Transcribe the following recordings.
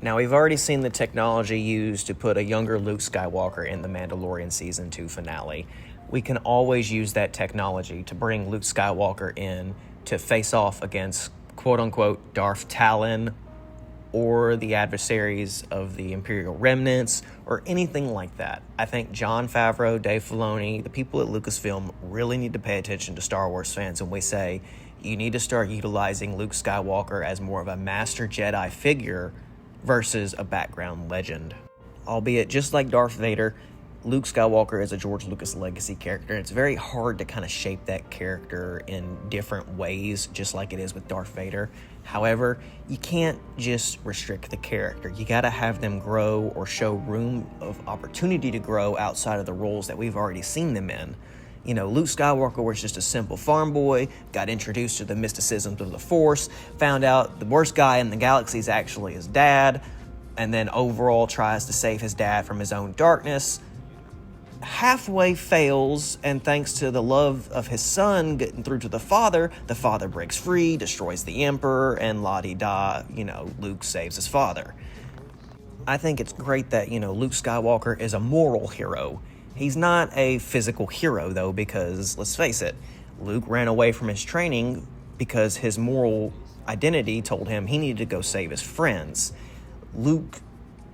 Now, we've already seen the technology used to put a younger Luke Skywalker in the Mandalorian Season 2 finale. We can always use that technology to bring Luke Skywalker in to face off against quote-unquote Darth Talon or the adversaries of the Imperial Remnants or anything like that. I think Jon Favreau, Dave Filoni, the people at Lucasfilm really need to pay attention to Star Wars fans when we say you need to start utilizing Luke Skywalker as more of a Master Jedi figure versus a background legend. Albeit, just like Darth Vader, Luke Skywalker is a George Lucas legacy character, and it's very hard to kind of shape that character in different ways, just like it is with Darth Vader. However, you can't just restrict the character. You gotta have them grow or show room of opportunity to grow outside of the roles that we've already seen them in. You know, Luke Skywalker was just a simple farm boy, got introduced to the mysticisms of the Force, found out the worst guy in the galaxy is actually his dad, and then overall tries to save his dad from his own darkness. Halfway fails, and thanks to the love of his son getting through to the father breaks free, destroys the Emperor, and la-di-da, Luke saves his father. I think it's great that, Luke Skywalker is a moral hero. He's not a physical hero, though, because, let's face it, Luke ran away from his training because his moral identity told him he needed to go save his friends. Luke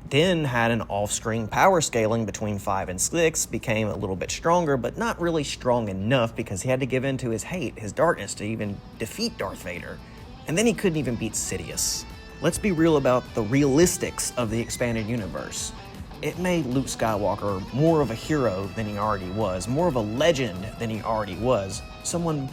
then had an off-screen power scaling between 5 and 6, became a little bit stronger, but not really strong enough because he had to give in to his hate, his darkness, to even defeat Darth Vader. And then he couldn't even beat Sidious. Let's be real about the realistics of the expanded universe. It made Luke Skywalker more of a hero than he already was, more of a legend than he already was, someone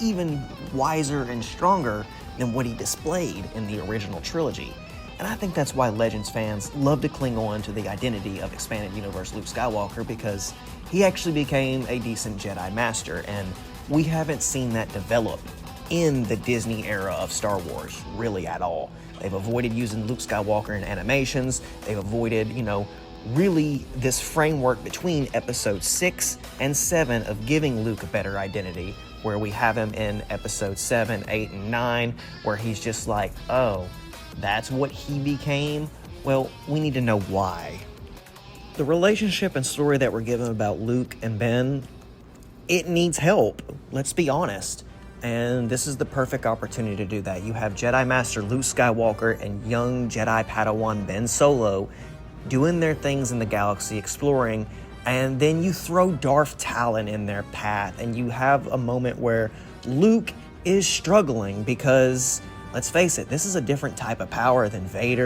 even wiser and stronger than what he displayed in the original trilogy. And I think that's why Legends fans love to cling on to the identity of expanded universe Luke Skywalker, because he actually became a decent Jedi Master, and we haven't seen that develop in the Disney era of Star Wars really at all. They've avoided using Luke Skywalker in animations. They've avoided, really this framework between episode 6 and 7 of giving Luke a better identity, where we have him in episode 7, 8, and 9, where he's just like, oh, that's what he became? Well, we need to know why. The relationship and story that we're given about Luke and Ben, it needs help. Let's be honest. And this is the perfect opportunity to do that. You have Jedi Master Luke Skywalker and young Jedi Padawan Ben Solo doing their things in the galaxy, exploring, and then you throw Darth Talon in their path, and you have a moment where Luke is struggling because, let's face it, this is a different type of power than Vader.